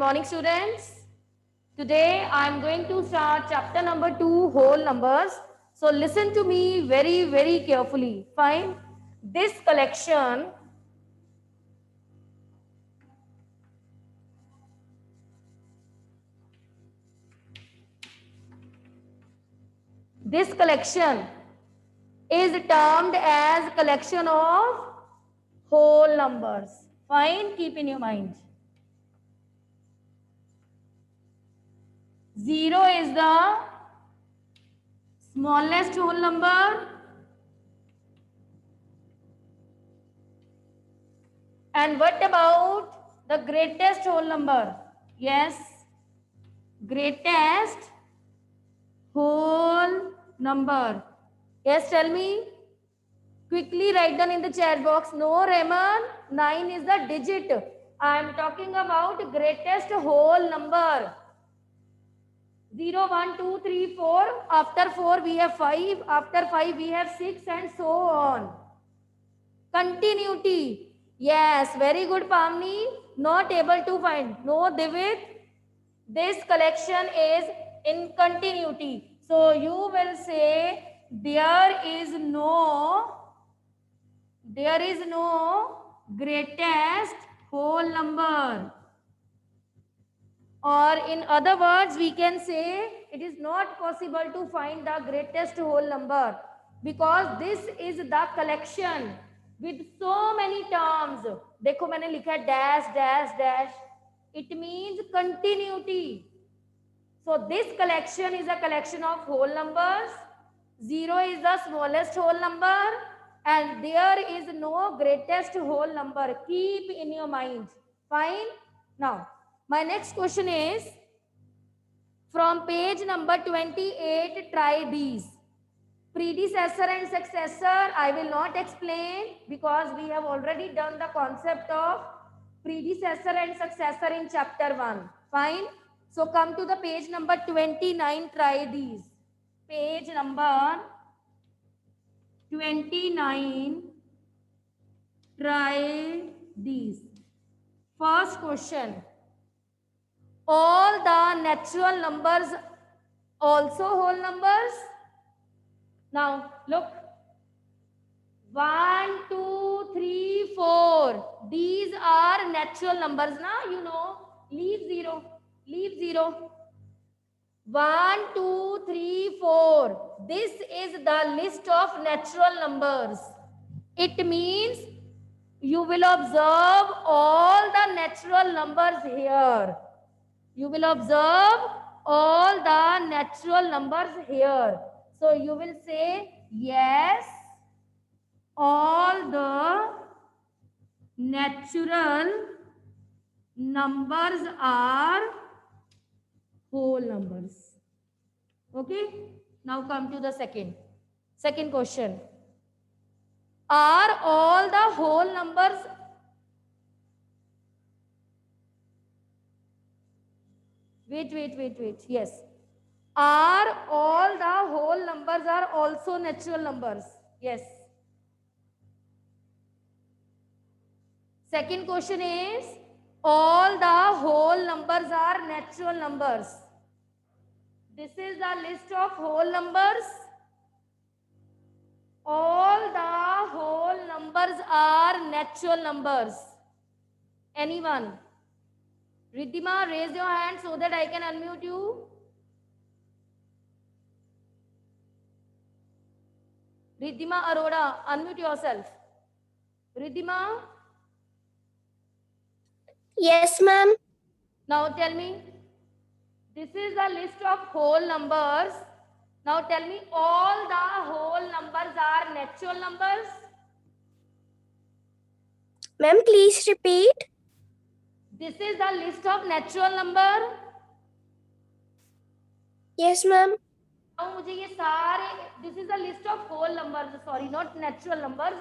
morning, students. Today I am going to start chapter number 2, whole numbers. So listen to me very, very carefully. Fine. This collection is termed as collection of whole numbers. Fine. Keep in your mind. 0 is the smallest whole number. And what about the greatest whole number? Yes, greatest whole number. Yes, tell me. Quickly write down in the chat box. No, Raymond, 9 is the digit. I am talking about greatest whole number. 0, 1, 2, 3, 4. After 4 we have 5. After 5 we have 6 and so on. Continuity. Yes, very good, Pamni. Not able to find. No, Divit. This collection is in continuity. So you will say there is no greatest whole number. Or in other words, we can say it is not possible to find the greatest whole number because this is the collection with so many terms. देखो मैंने लिखा है dash dash dash. It means continuity. So this collection is a collection of whole numbers. 0 is the smallest whole number and there is no greatest whole number. Keep in your mind. Fine. Now, my next question is from page number 28, try these. Predecessor and successor, I will not explain because we have already done the concept of predecessor and successor in chapter 1. Fine. So come to the page number 29, try these. Page number 29, try these. First question. All the natural numbers also whole numbers? Now look. 1, 2, 3, 4. These are natural numbers. Now you know. Leave 0. Leave 0. 1, 2, 3, 4. This is the list of natural numbers. It means you will observe all the natural numbers here. You will observe all the natural numbers here. So you will say, yes, all the natural numbers are whole numbers. Okay? Now come to the second question. Are all the whole numbers Wait. Yes. Are all the whole numbers are also natural numbers? Yes. Second question is, all the whole numbers are natural numbers. This is the list of whole numbers. All the whole numbers are natural numbers. Anyone? Riddhima, raise your hand so that I can unmute you. Riddhima Arora, unmute yourself. Riddhima? Yes, ma'am. Now tell me, this is the list of whole numbers. Now tell me, all the whole numbers are natural numbers? Ma'am, please repeat. This is the list of natural number. Yes, ma'am. Now मुझे ये सारे, this is the list of whole numbers, sorry, not natural numbers.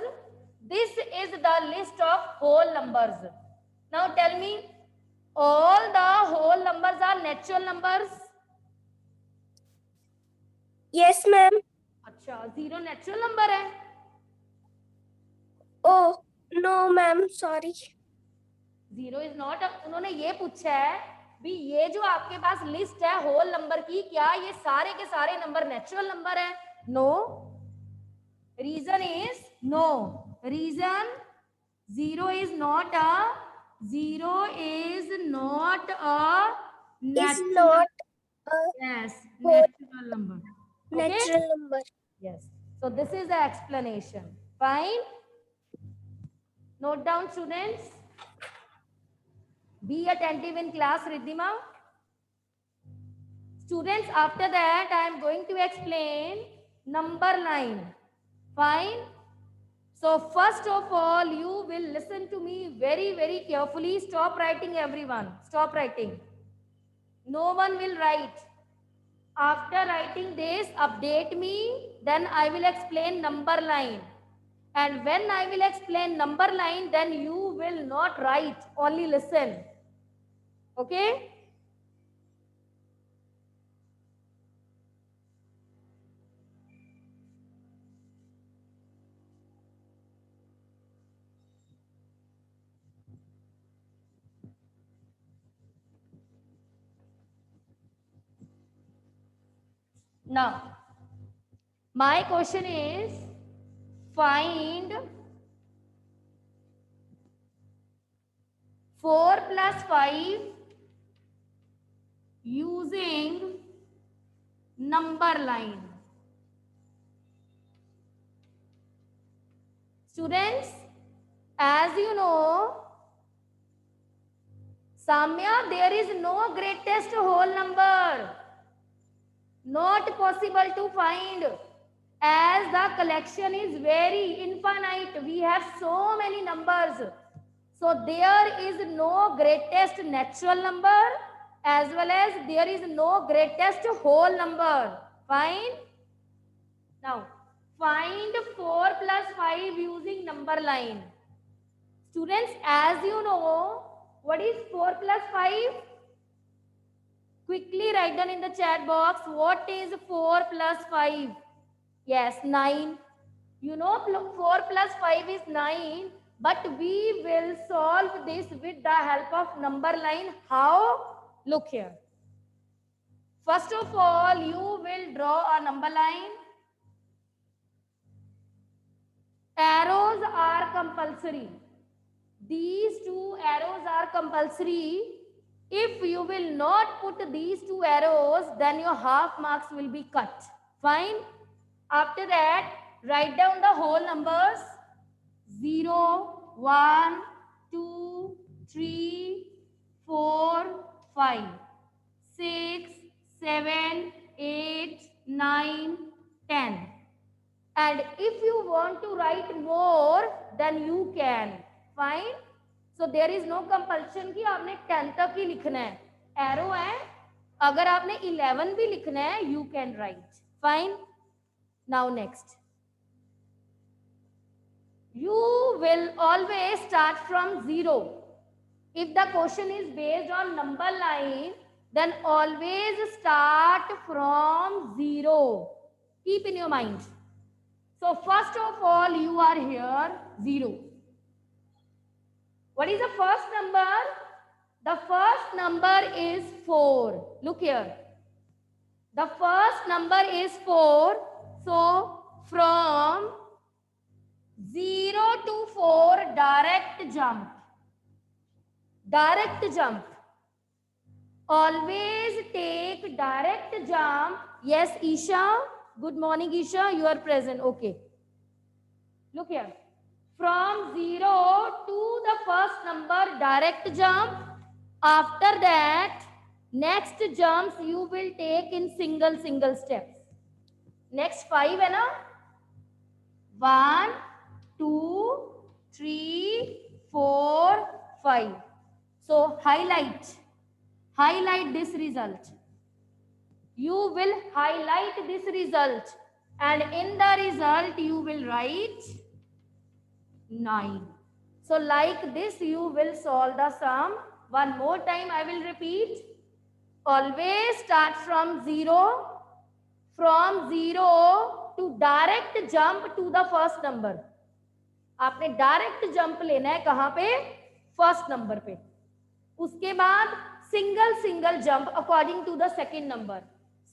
This is the list of whole numbers. Now tell me, all the whole numbers are natural numbers? Yes, ma'am. अच्छा, 0 natural number है? Oh, no, ma'am. Sorry. 0 is not. उन्होंने ये पूछा है भी ये जो आपके पास लिस्ट है होल नंबर की, क्या ये सारे के सारे नंबर नेचुरल नंबर है? No. Reason is no. Reason zero is not a Is natural. not a Yes, whole natural number. Okay. natural number. Yes. So this is the explanation. Fine. Note down, students. Be attentive in class, Riddhima. Students, after that, I am going to explain number line. Fine. So first of all, you will listen to me very, very carefully. Stop writing, everyone. Stop writing. No one will write. After writing this, update me. Then I will explain number line. And when I will explain number line, then you will not write, only listen. Okay? Now, my question is, find 4 plus 5 using number line. Students, as you know, Samya, there is no greatest whole number. Not possible to find, as the collection is very infinite. We have so many numbers. So there is no greatest natural number as well as there is no greatest whole number. Fine. Now, find 4 plus 5 using number line. Students, as you know, what is 4 plus 5? Quickly write down in the chat box, what is 4 plus 5? Yes, 9. You know 4 plus 5 is 9, but we will solve this with the help of number line. How? Look here. First of all, you will draw a number line. Arrows are compulsory. These two arrows are compulsory. If you will not put these two arrows, then your half marks will be cut. Fine. After that, write down the whole numbers. 0, 1, 2, 3, 4, 5, 6, 7, 8, 9, 10. And if you want to write more, then you can. Fine. So there is no compulsion कि आपने 10 तक ही लिखना है. Arrow है. अगर आपने 11 भी लिखना है, you can write. Fine. Now next. You will always start from 0. If the question is based on number line, then always start from 0. Keep in your mind. So first of all, you are here 0. What is the first number? The first number is 4. Look here. The first number is 4. So from 0 to 4, direct jump. Direct jump. Always take direct jump. Yes, Isha. Good morning, Isha. You are present. Okay. Look here. From 0 to the first number, direct jump. After that, next jumps you will take in single steps. Next 5 है ना? 1, 2, 3, 4, 5. So highlight this result. You will highlight this result, and in the result you will write 9. So like this you will solve the sum. One more time I will repeat. Always start from 0. From 0 to direct jump to the first number. आपने direct jump लेना है कहां पे? First number पे. उसके बाद single jump according to the second number.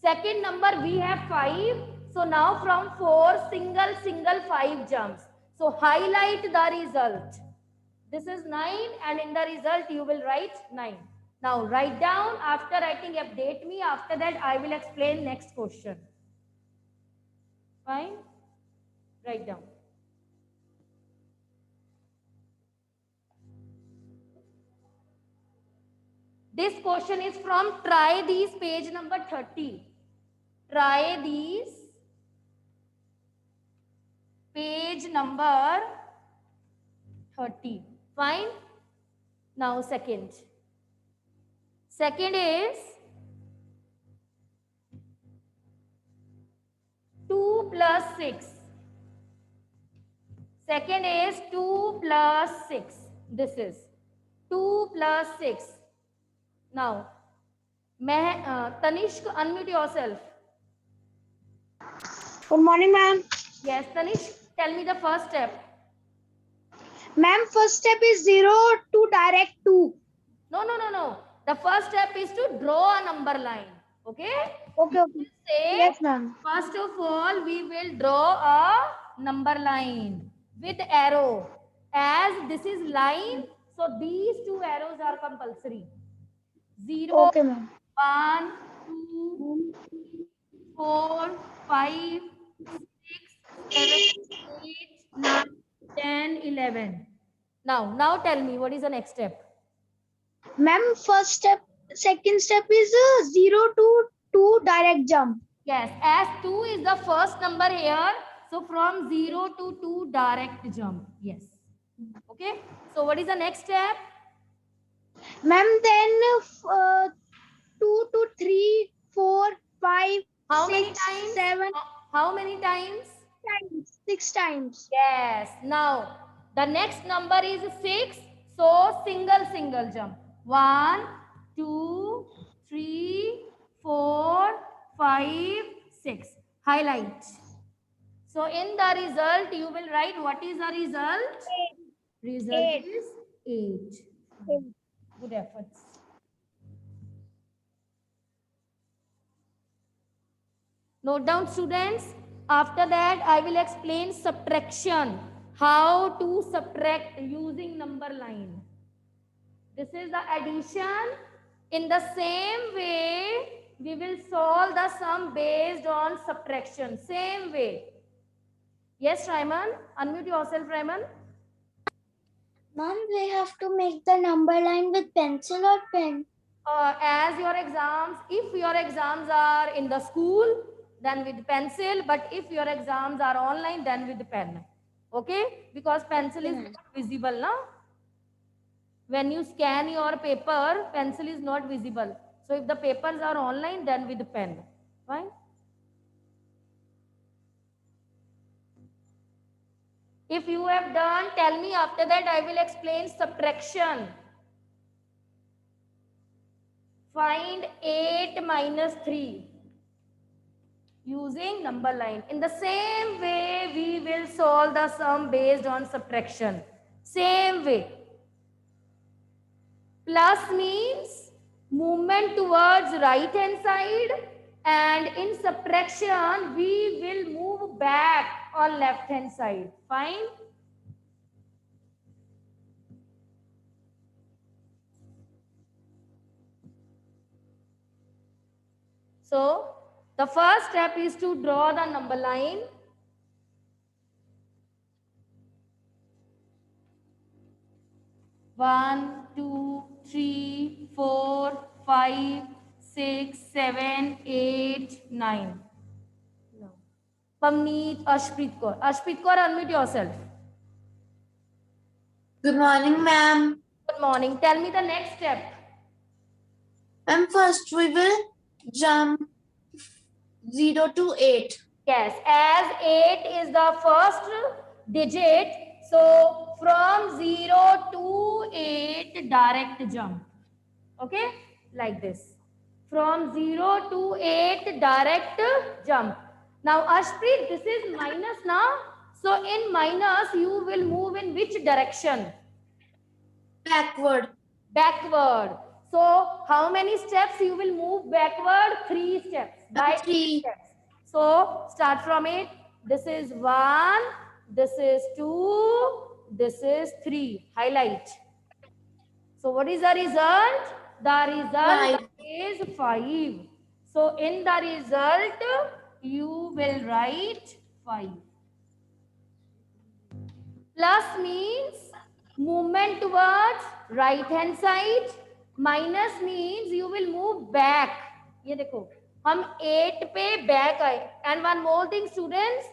Second number we have 5. So now from 4 single 5 jumps. So highlight the result. This is 9 and in the result you will write 9. Now write down. After writing update me. After that I will explain next question. Fine. Write down. This question is from Try These, page number 30. Try These, page number 30. Fine. Now second. Second is 2 plus 6. Second is 2 plus 6. This is 2 plus 6. Now, Tanishq, unmute yourself. Good morning, ma'am. Yes, Tanishq, tell me the first step. Ma'am, first step is 0 to direct 2. No. The first step is to draw a number line. Okay? Okay. Say, Yes, ma'am. first of all, we will draw a number line with arrow. As this is line, so these two arrows are compulsory. 0, Okay, ma'am. 1, 2, 4, 5, 6, 7, 8, 9, 10, 11. Now tell me, what is the next step? Ma'am, second step is 0 to 2 direct jump. Yes, as 2 is the first number here, so from 0 to 2 direct jump. Yes. Okay. So what is the next step? Ma'am, then 2 to 3, 4, 5, How 6, many times? 7 How many times? times. 6 times. Yes. Now the next number is 6. So single jump. 1, 2, 3, 4, 5, 6. Highlight. So in the result, you will write what is the result? Result Eight. is 8. Good efforts. Note down, students. After that, I will explain subtraction. How to subtract using number line. This is the addition. In the same way, we will solve the sum based on subtraction. Same way. Yes, Rayman? Unmute yourself, Rayman. Ma'am, we have to make the number line with pencil or pen? As your exams, if your exams are in the school, then with pencil, but if your exams are online, then with pen. Okay? Because pencil is not visible, no? When you scan your paper, pencil is not visible. So if the papers are online, then with pen. Fine? If you have done, tell me. After that, I will explain subtraction. Find 8 minus 3 using number line. In the same way, we will solve the sum based on subtraction. Same way. Plus means movement towards right hand side, and in subtraction, we will move back on left hand side. Fine? So, the first step is to draw the number line. One, 2, 3, 4, 5, 6, 7, 8, 9. No. Pamneet, Ashpreet Kaur. Ashpreet Kaur, unmute yourself. Good morning, ma'am. Good morning. Tell me the next step. Ma'am, first we will jump 0 to 8. Yes, as 8 is the first digit, so from 0 to 8 direct jump. Okay, like this. From 0 to 8 direct jump. Now Ashpreet, this is minus now. So in minus, you will move in which direction? Backward. Backward. So how many steps you will move backward? 3 steps. By 3 3. steps. So start from it. This is 1, this is 2, this is 3. Highlight. So what is the result? The result 5. is 5. So in the result, you will write 5. Plus means movement towards right hand side. Minus means you will move back. ये देखो हम 8 पे back आए. And one more thing students,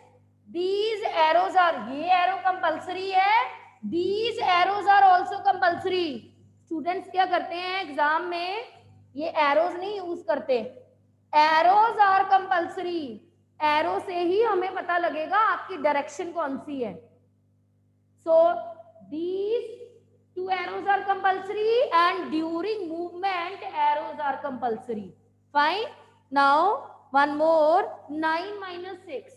these arrows are, ये arrow compulsory है. These arrows are also compulsory. Students क्या करते हैं एग्जाम में, ये arrows नहीं यूज करते. Arrows are compulsory. Arrow से ही हमें पता लगेगा आपकी डायरेक्शन कौन सी है. So these 2 arrows are compulsory and during movement arrows are compulsory. Fine. Now one more, 9 minus 6.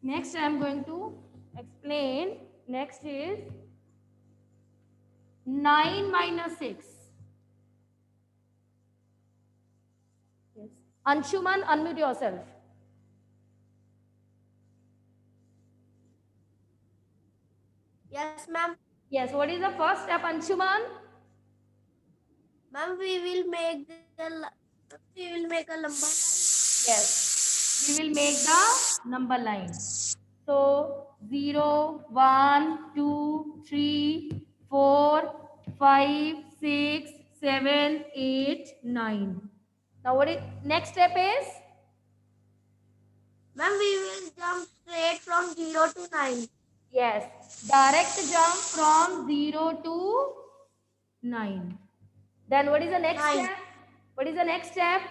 Next I am going to explain. Next is 9 minus 6. Yes. Anshuman, unmute yourself. Yes, ma'am. Yes, what is the first step, Anshuman? Ma'am, we will make a number. Yes, we will make the number line. So 0, 1, 2, 3, 4, 5, 6, 7, 8, 9. Now what is next step is? Ma'am, we will jump straight from 0 to 9. Yes, direct jump from 0 to 9. Then what is the next 9. step? What is the next step?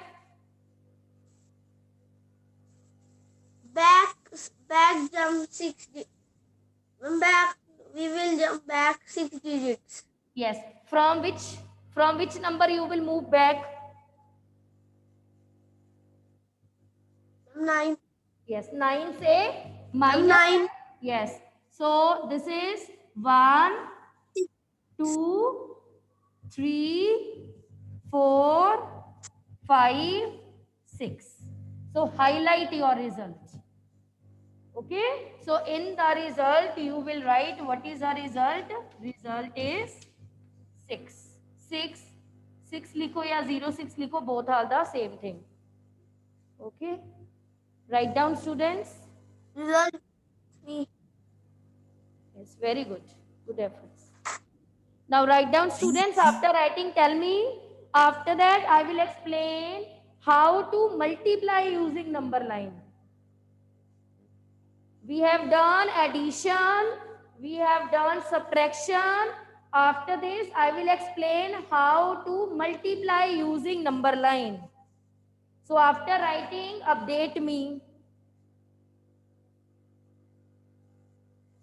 Back jump 6. Back, we will jump back 6 digits. Yes, from which number you will move back? 9. Yes, 9 say minus 9. Yes. So this is 1, 2, 3, 4, 5, 6. So highlight your result. Okay. So in the result, you will write what is the result? Result is 6. 6 लिखो या 06 लिखो, both are the same thing. Okay. Write down, students. Result 3. Yes, very good. Good efforts. Now write down, students. After writing, tell me. After that, I will explain how to multiply using number line. We have done addition. We have done subtraction. After this, I will explain how to multiply using number line. So after writing, update me.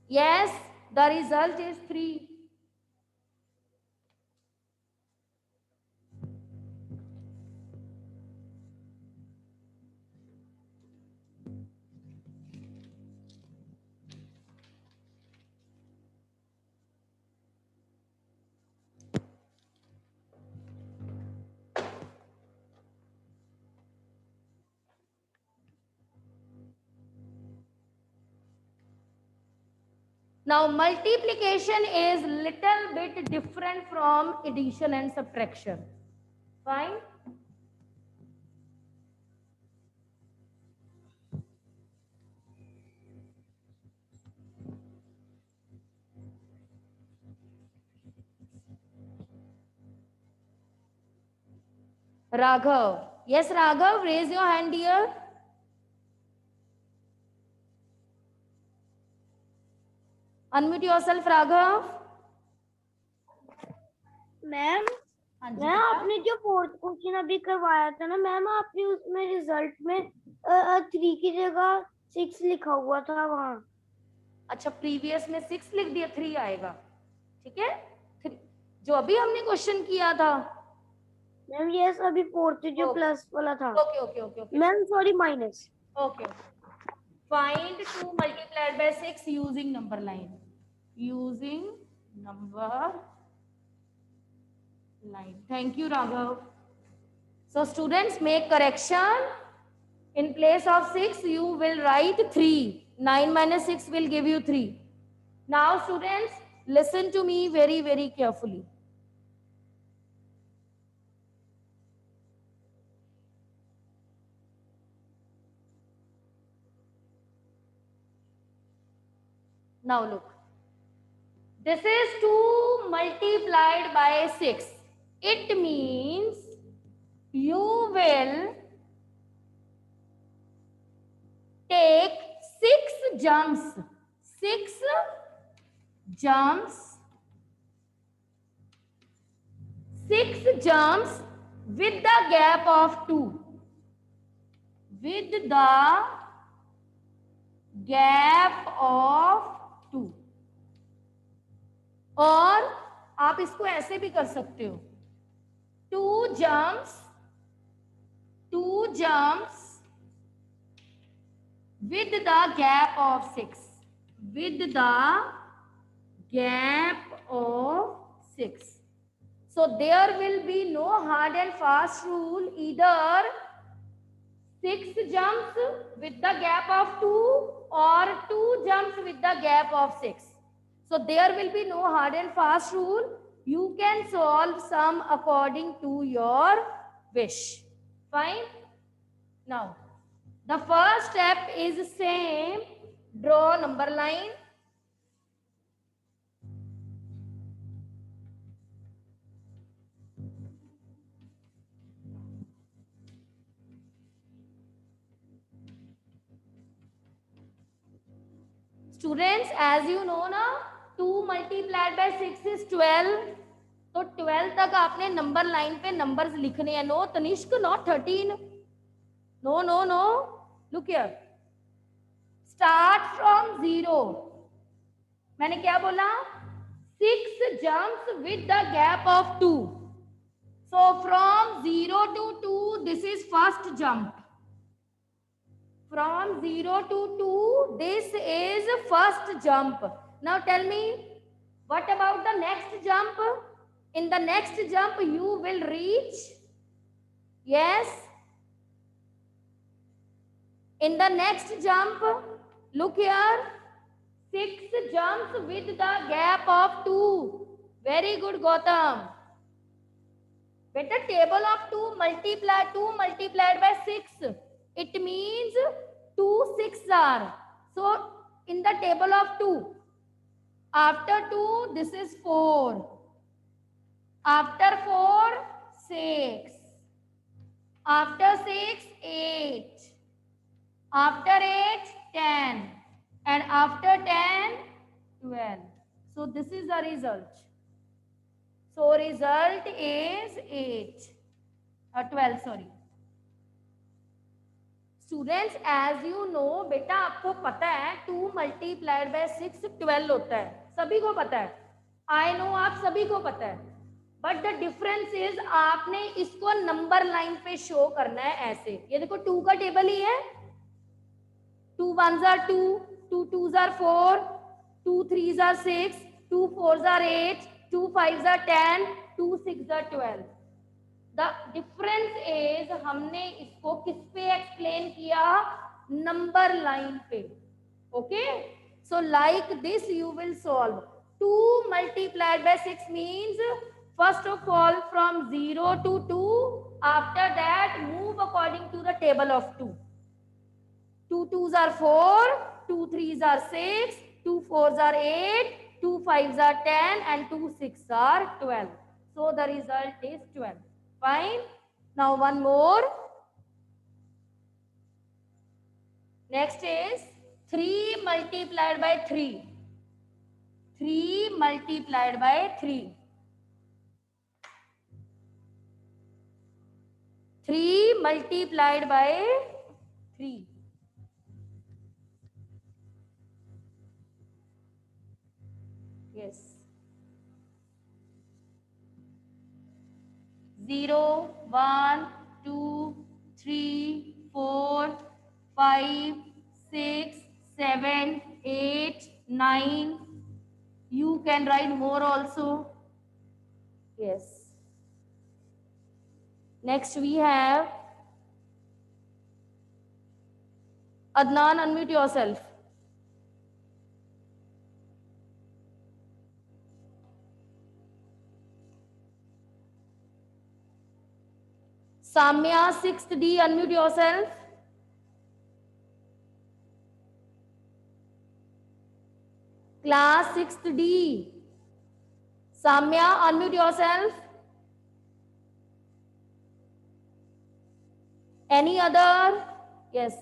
Yes, the result is 3. Now multiplication is little bit different from addition and subtraction. Fine. Raghav. Yes, Raghav, raise your hand here. Unmute yourself, Raghav. Ma'am हाँ जी, ma'am बेटा। आपने जो fourth question अभी करवाया था ना ma'am, आपने उसमें रिजल्ट में 3 की जगह 6 लिखा हुआ था वहाँ. अच्छा, प्रीवियस में 6 लिख दिया, 3 आएगा. ठीक है, 3 जो अभी हमने क्वेश्चन किया था. मैम यस, अभी फोर्थ जो Okay. प्लस वाला था. Okay okay okay okay ma'am sorry, minus. Okay. Find 2 multiplied by 6 using number line. Using number line. Thank you, Raghav. So students, make correction. In place of 6, you will write 3. 9 minus 6 will give you 3. Now students, listen to me very, very carefully. Now look. This is 2 multiplied by 6. It means you will take 6 jumps. 6 jumps. 6 jumps with the gap of 2. With the gap of 2. और आप इसको ऐसे भी कर सकते हो. 2 jumps with the gap of 6. With the gap of 6. So there will be no hard and fast rule. Either 6 jumps with the gap of 2 or 2 jumps with the gap of 6. So there will be no hard and fast rule. You can solve sum according to your wish. Fine. Now, the first step is same. Draw number line. Students, as you know ना, 2 multiplied by 6 is 12. तो 12 तक आपने number line पे numbers लिखने हैं. No Tanishq, not 13. No no no. Look here. Start from 0. मैंने क्या बोला? 6 jumps with the gap of 2. So from 0 to 2, this is first jump. From 0 to 2, this is first jump. Now tell me, what about the next jump? In the next jump, you will reach, yes. In the next jump, look here, 6 jumps with the gap of 2. Very good, Gautam. Better table of 2 multiplied by 6. It means 2 6s are. So in the table of 2, after 2, this is 4. After 4, 6. After 6, 8. After 8, 10. And after 10, 12. So this is the result. So result is 12, sorry. Students, as you know, बेटा आपको पता है 2 multiplied by 6 12 होता है. सभी को पता है. I know आप सभी को पता है. But the difference is आपने इसको नंबर लाइन पे शो करना है ऐसे. ये देखो 2 का टेबल ही है. 2 1s are 2, 2 2s are 4, 2 3s are 6, 2 4s are 8, 2 5s are 10, 2 6s are 12. The difference is हमने इसको किस पे एक्सप्लेन किया? नंबर लाइन पे. Okay? So like this you will solve. 2 multiplied by 6 means first of all from 0 to 2. After that move according to the table of 2. 2 2s are 4, 2 3s are 6, 2 4s are 8, 2 5s are 10 and 2 6s are 12. So the result is 12. Fine. Now one more. Next is 3 multiplied by 3. 3 multiplied by 3. 3 multiplied by 3. Yes. 0, 1, 2, 3, 4, 5, 6, 7, 8, 9. You can write more also. Yes. Next we have Adnan, unmute yourself. Samya, 6th D, unmute yourself. Class 6th D. Samya, unmute yourself. Any other? Yes.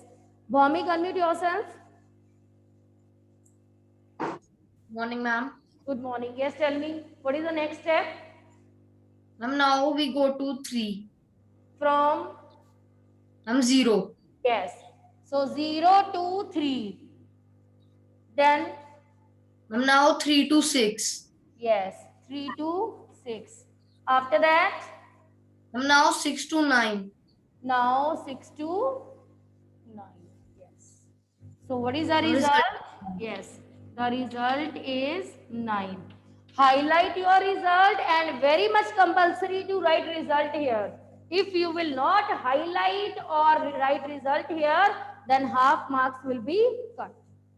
Bhaumik, unmute yourself. Morning, ma'am. Good morning. Yes, tell me. What is the next step? Ma'am, now we go to 3. From? Ma'am, 0. Yes. So 0 to 3. Then? Ma'am, now 3 to 6. Yes. 3 to 6. After that? Ma'am, now 6 to 9. Now 6 to 9. Yes. So what is the What is result? Yes. The result is 9. Highlight your result and very much compulsory to write result here. If you will not highlight or write result here, then half marks will be cut.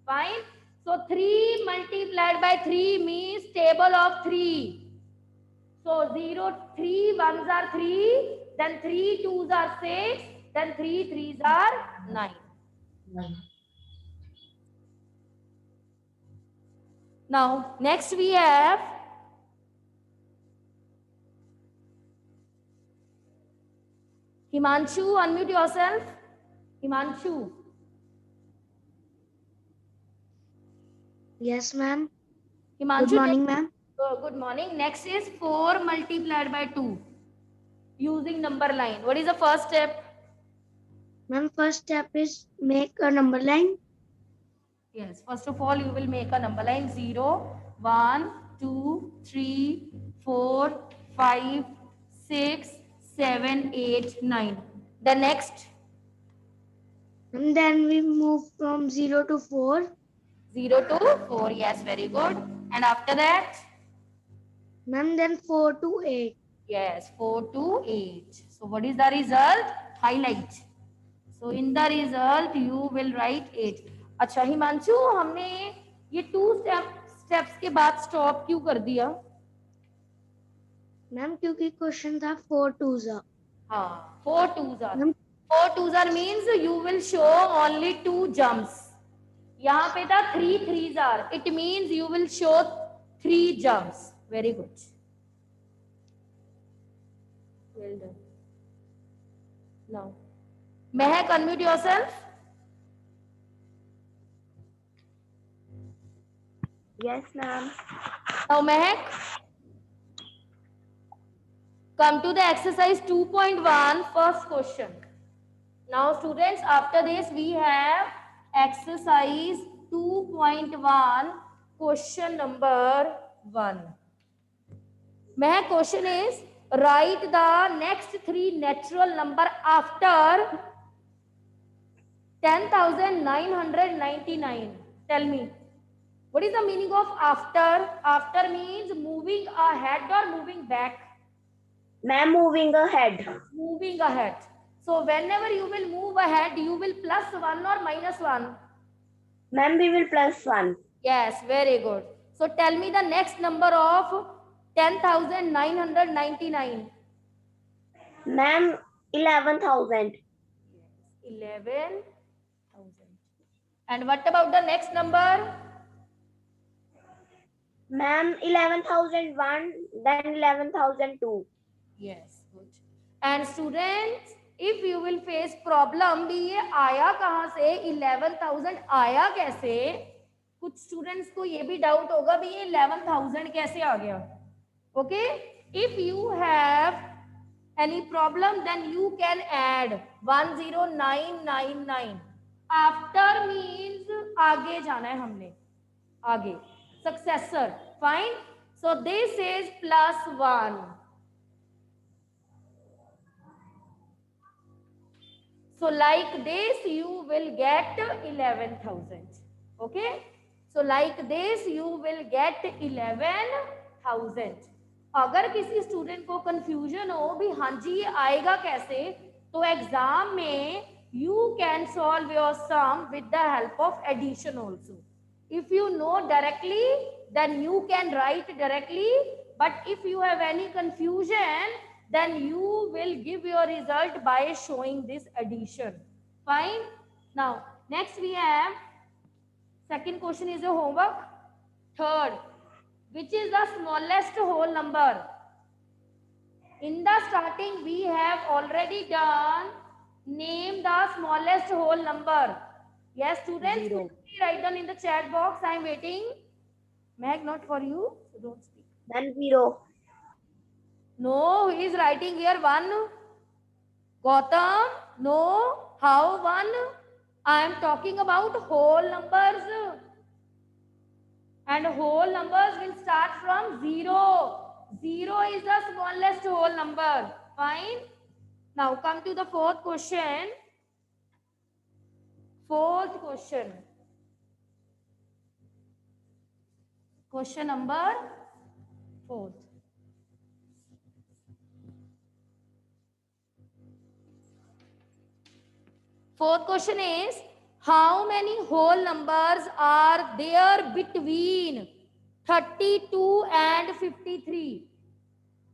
Fine. So 3 multiplied by 3 means table of 3. So 0, 3 ones are 3, then 3 twos are 6, then 3 threes are 9. 9. Now, next we have Himanshu, unmute yourself. Himanshu. Yes, ma'am. Himanshu. Good morning, ma'am. Good morning. Next is 4 multiplied by 2 using number line. What is the first step? Ma'am, first step is make a number line. Yes, first of all, you will make a number line 0, 1, 2, 3, 4, 5, 6, 7, 8, 9. The next? And then we move from 0 to 4. 0 to 4. Yes, very good. And after that? Ma'am, then 4 to 8. Yes, 4 to 8. So what is the result? Highlight. So in the result, you will write 8. अच्छा हिमांशु, हमने ये 2 steps के बाद stop क्यों कर दिया? Ma'am क्योंकि question था 4 twos are. हाँ, 4 twos are. Ma'am, 4 twos are means you will show only 2 jumps. यहाँ पे था 3 threes are. It means you will show 3 jumps. Very good. Well done. Now, Mehak, unmute yourself. yes, ma'am. Now, Mehak, come to the exercise 2.1, first question. Now, students, after this, we have exercise 2.1, question number 1. Mehak, question is, write the next 3 natural number after 10,999. Tell me. What is the meaning of after? After means moving ahead or moving back? Ma'am, moving ahead. Moving ahead. So whenever you will move ahead, you will plus 1 or minus 1? Ma'am, we will plus 1. Yes, very good. So tell me the next number of 10,999. Ma'am, 11,000. 11,000. And what about the next number? Ma'am, 11,001, then 11,002. Yes, good. And students, if you will face problem, भी ये आया कहाँ से? 11,000 आया कैसे? कुछ students को ये भी doubt होगा भी ये 11,000 कैसे आ गया? Okay? If you have any problem, then you can add 10999. After means आगे जाना है हमने. आगे. Successor. Fine. So this is plus 1. So like this you will get 11,000. Okay. So like this you will get 11,000. अगर किसी student को confusion हो भी हाँ जी ये आएगा कैसे, तो एग्जाम में you can solve your sum with the help of addition also. If you know directly, then you can write directly. But if you have any confusion, then you will give your result by showing this addition. Fine. Now, next we have second question is a homework. Third, which is the smallest whole number? In the starting, we have already done name the smallest whole number. Yes, students, write down in the chat box. I am waiting. Meg, not for you. So don't speak. Then 0. No, he is writing here 1. Gautam, no. How 1? I am talking about whole numbers. And whole numbers will start from 0. 0 is the smallest whole number. Fine. Now come to the fourth question. Fourth question. Question number 4. Fourth question is, how many whole numbers are there between 32 and 53?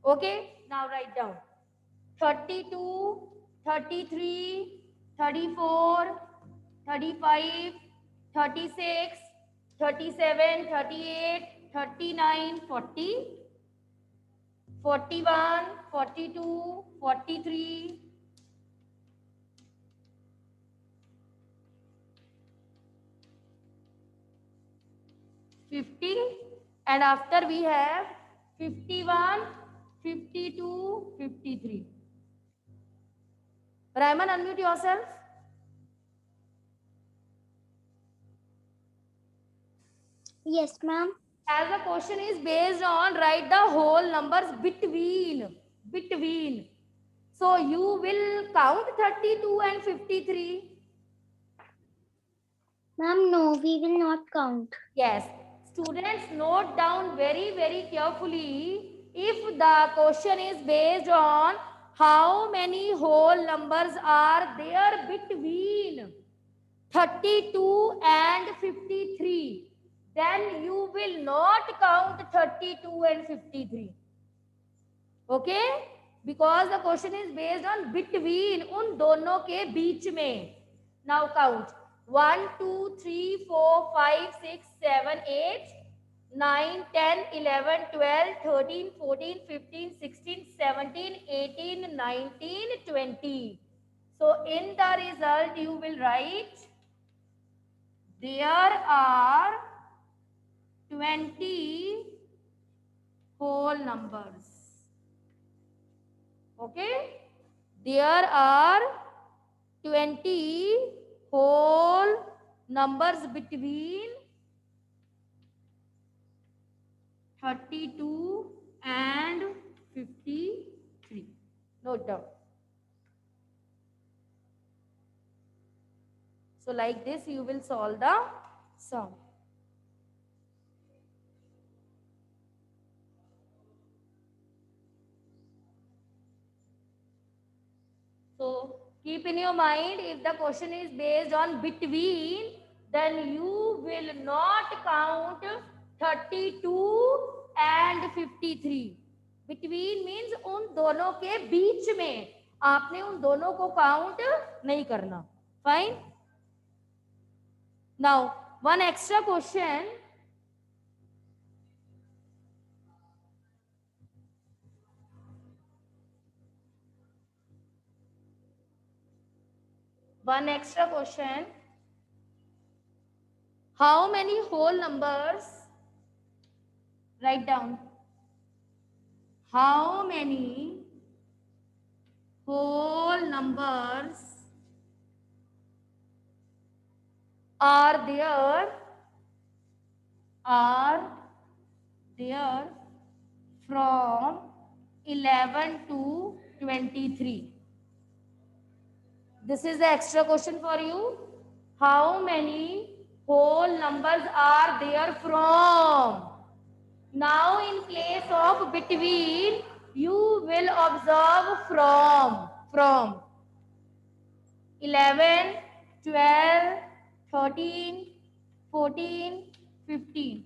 Okay, now write down. 32, 33, 34, 35, 36, 37, 38, 39, 40, 41, 42, 43, 50, and after we have 51, 52, 53. Rayman, unmute yourself. Yes, ma'am. As the question is based on write the whole numbers between. So you will count 32 and 53. Ma'am, no, we will not count. Yes. Students, note down very carefully. If the question is based on how many whole numbers are there between 32 and 53, then you will not count 32 and 53. Okay? Because the question is based on between, उन दोनों के बीच में. Now count. 1, 2, 3, 4, 5, 6, 7, 8, 9, 10, 11, 12, 13, 14, 15, 16, 17, 18, 19, 20. So in the result you will write, there are 20 whole numbers. Okay? There are 20 whole numbers between 32 and 53. Note down. So like this you will solve the sum. So keep in your mind, if the question is based on between, then you will not count 32 and 53. Between means उन दोनों के बीच में, आपने उन दोनों को count नहीं करना. Fine. Now one extra question. One extra question. How many whole numbers? Write down. How many whole numbers are there from 11 to 23? This is the extra question for you. How many whole numbers are there from Now in place of between, you will observe from 11, 12, 13, 14, 15,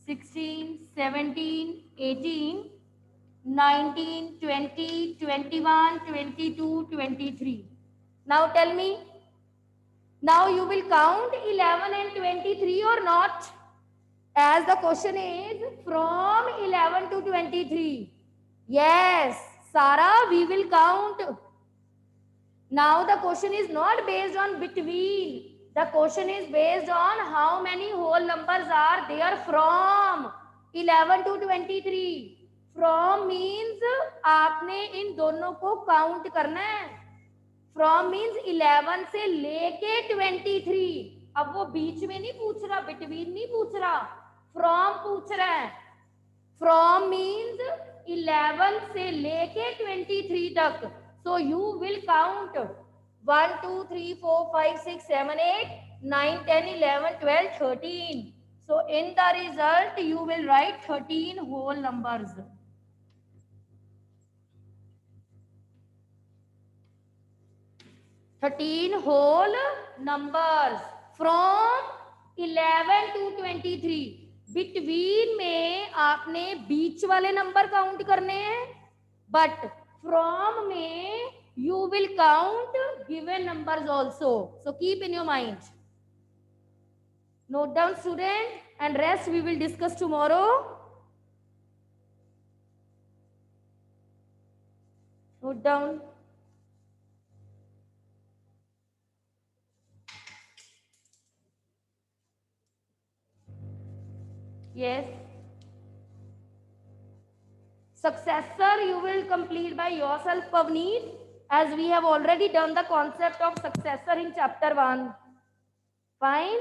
16, 17, 18, 19, 20, 21, 22, 23. Now tell me, now you will count 11 and 23 or not? As the question is from 11 to 23. Yes, Sarah, we will count. Now the question is not based on between. The question is based on how many whole numbers are there from 11 to 23. From means आपने इन दोनों को count करना है. From means 11 से लेके 23. अब वो बीच में नहीं पूछ रहा, between नहीं पूछ रहा, from पूछ रहा है. From means 11 से लेके 23 तक. So you will count 1, 2, 3, 4, 5, 6, 7, 8, 9, 10, 11, 12, 13. So in the result, you will write 13 whole numbers. whole numbers from 11 to 23. Between में आपने बीच वाले नंबर काउंट करने हैं, बट फ्रॉम में you will count given numbers also. So keep in your mind. Note down, student, and rest we will discuss tomorrow. Note down. Yes. Successor you will complete by yourself, Pavneet, as we have already done the concept of successor in chapter 1. Fine.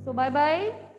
So bye bye.